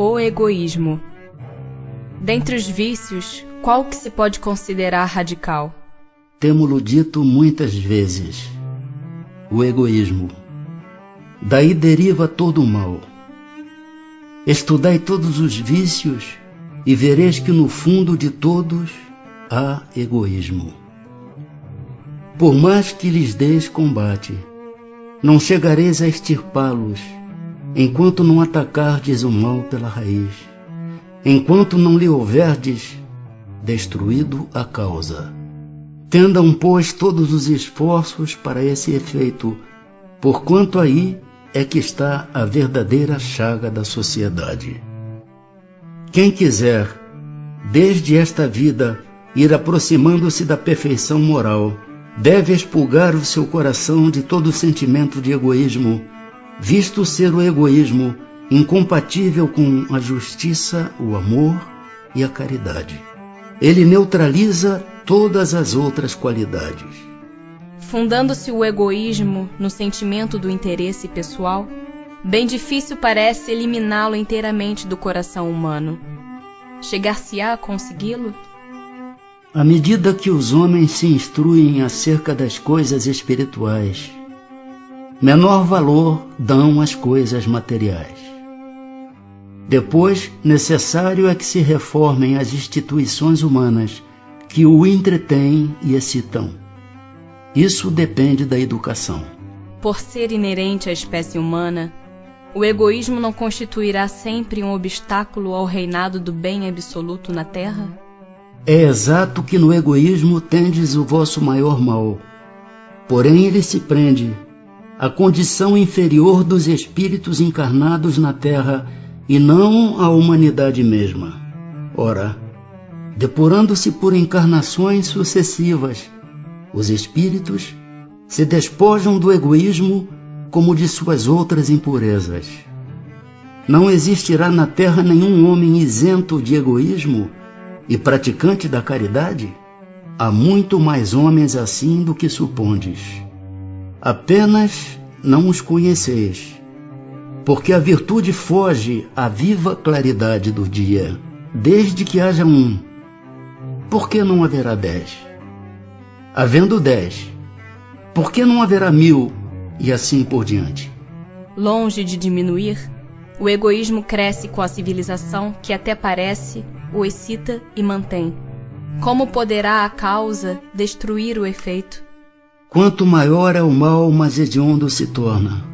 O egoísmo. Dentre os vícios, qual que se pode considerar radical? Temo-lo dito muitas vezes. O egoísmo. Daí deriva todo o mal. Estudai todos os vícios e vereis que no fundo de todos há egoísmo. Por mais que lhes deis combate, não chegareis a extirpá-los, enquanto não atacardes o mal pela raiz, enquanto não lhe houverdes destruído a causa. Tendam, pois, todos os esforços para esse efeito, porquanto aí é que está a verdadeira chaga da sociedade. Quem quiser, desde esta vida, ir aproximando-se da perfeição moral, deve expurgar o seu coração de todo sentimento de egoísmo, visto ser o egoísmo incompatível com a justiça, o amor e a caridade. Ele neutraliza todas as outras qualidades. Fundando-se o egoísmo no sentimento do interesse pessoal, bem difícil parece eliminá-lo inteiramente do coração humano. Chegar-se-á a consegui-lo? À medida que os homens se instruem acerca das coisas espirituais, menor valor dão às coisas materiais. Depois, necessário é que se reformem as instituições humanas que o entretêm e excitam. Isso depende da educação. Por ser inerente à espécie humana, o egoísmo não constituirá sempre um obstáculo ao reinado do bem absoluto na Terra? É exato que no egoísmo tendes o vosso maior mal, porém ele se prende à condição inferior dos espíritos encarnados na Terra e não à humanidade mesma. Ora, depurando-se por encarnações sucessivas, os espíritos se despojam do egoísmo como de suas outras impurezas. Não existirá na Terra nenhum homem isento de egoísmo e praticante da caridade? Há muito mais homens assim do que supondes. Apenas não os conheceis, porque a virtude foge à viva claridade do dia. Desde que haja um, por que não haverá 10? Havendo 10, por que não haverá 1000 e assim por diante? Longe de diminuir, o egoísmo cresce com a civilização que até parece, o excita e mantém. Como poderá a causa destruir o efeito? Quanto maior é o mal, mais hediondo se torna.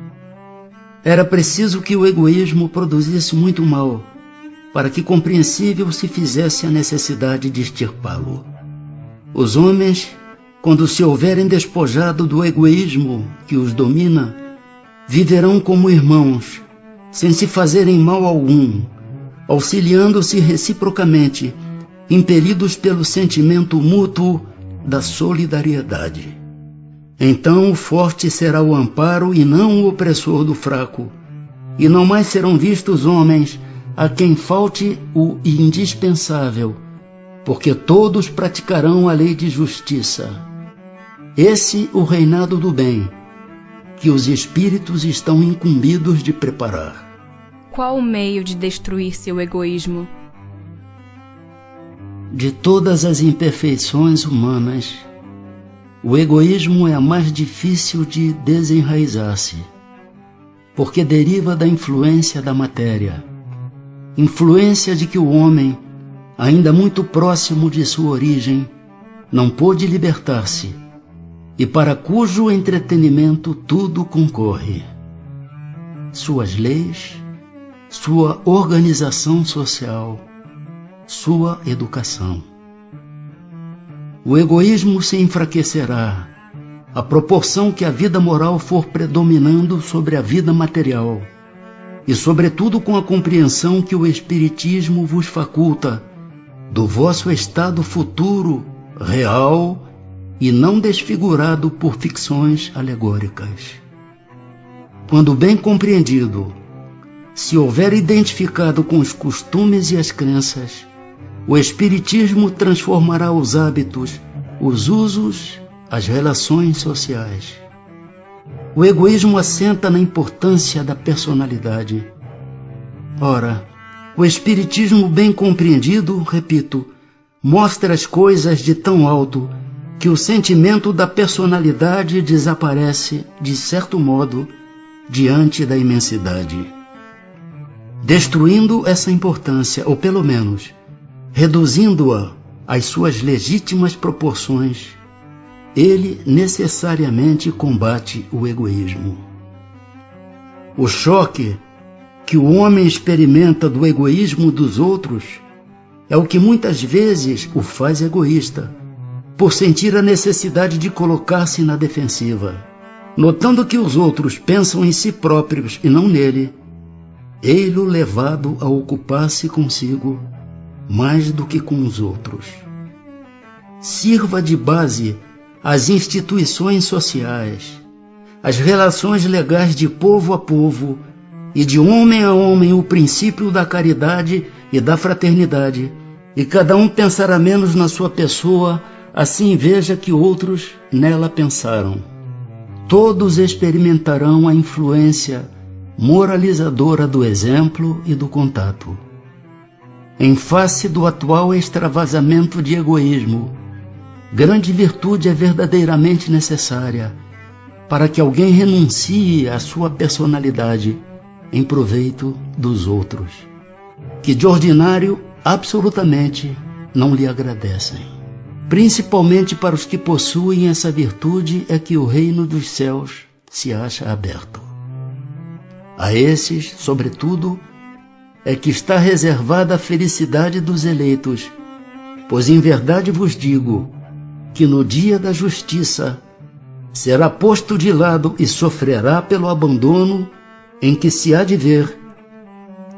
Era preciso que o egoísmo produzisse muito mal, para que compreensível se fizesse a necessidade de extirpá-lo. Os homens, quando se houverem despojado do egoísmo que os domina, viverão como irmãos, sem se fazerem mal algum, auxiliando-se reciprocamente, impelidos pelo sentimento mútuo da solidariedade. Então o forte será o amparo e não o opressor do fraco, e não mais serão vistos homens a quem falte o indispensável, porque todos praticarão a lei de justiça. Esse o reinado do bem, que os espíritos estão incumbidos de preparar. Qual o meio de destruir seu egoísmo? De todas as imperfeições humanas, o egoísmo é a mais difícil de desenraizar-se, porque deriva da influência da matéria, influência de que o homem, ainda muito próximo de sua origem, não pôde libertar-se, e para cujo entretenimento tudo concorre. Suas leis, sua organização social, sua educação. O egoísmo se enfraquecerá à proporção que a vida moral for predominando sobre a vida material, e sobretudo com a compreensão que o Espiritismo vos faculta do vosso estado futuro, real e não desfigurado por ficções alegóricas. Quando bem compreendido, se houver identificado com os costumes e as crenças, o Espiritismo transformará os hábitos, os usos, as relações sociais. O egoísmo assenta na importância da personalidade. Ora, O Espiritismo bem compreendido, repito, mostra as coisas de tão alto que o sentimento da personalidade desaparece, de certo modo, diante da imensidade. Destruindo essa importância, ou pelo menos, reduzindo-a às suas legítimas proporções, ele necessariamente combate o egoísmo. O choque que o homem experimenta do egoísmo dos outros é o que muitas vezes o faz egoísta, por sentir a necessidade de colocar-se na defensiva. Notando que os outros pensam em si próprios e não nele, ei-lo levado a ocupar-se consigo mais do que com os outros. Sirva de base às instituições sociais, as relações legais de povo a povo e de homem a homem o princípio da caridade e da fraternidade, e cada um pensará menos na sua pessoa, assim veja que outros nela pensaram. Todos experimentarão a influência moralizadora do exemplo e do contato. Em face do atual extravasamento de egoísmo, grande virtude é verdadeiramente necessária para que alguém renuncie à sua personalidade em proveito dos outros, que de ordinário absolutamente não lhe agradecem. Principalmente para os que possuem essa virtude é que o reino dos céus se acha aberto. A esses, sobretudo, é que está reservada a felicidade dos eleitos, pois em verdade vos digo que no dia da justiça será posto de lado e sofrerá pelo abandono em que se há de ver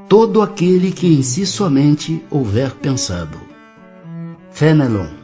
todo aquele que em si somente houver pensado. Fénelon.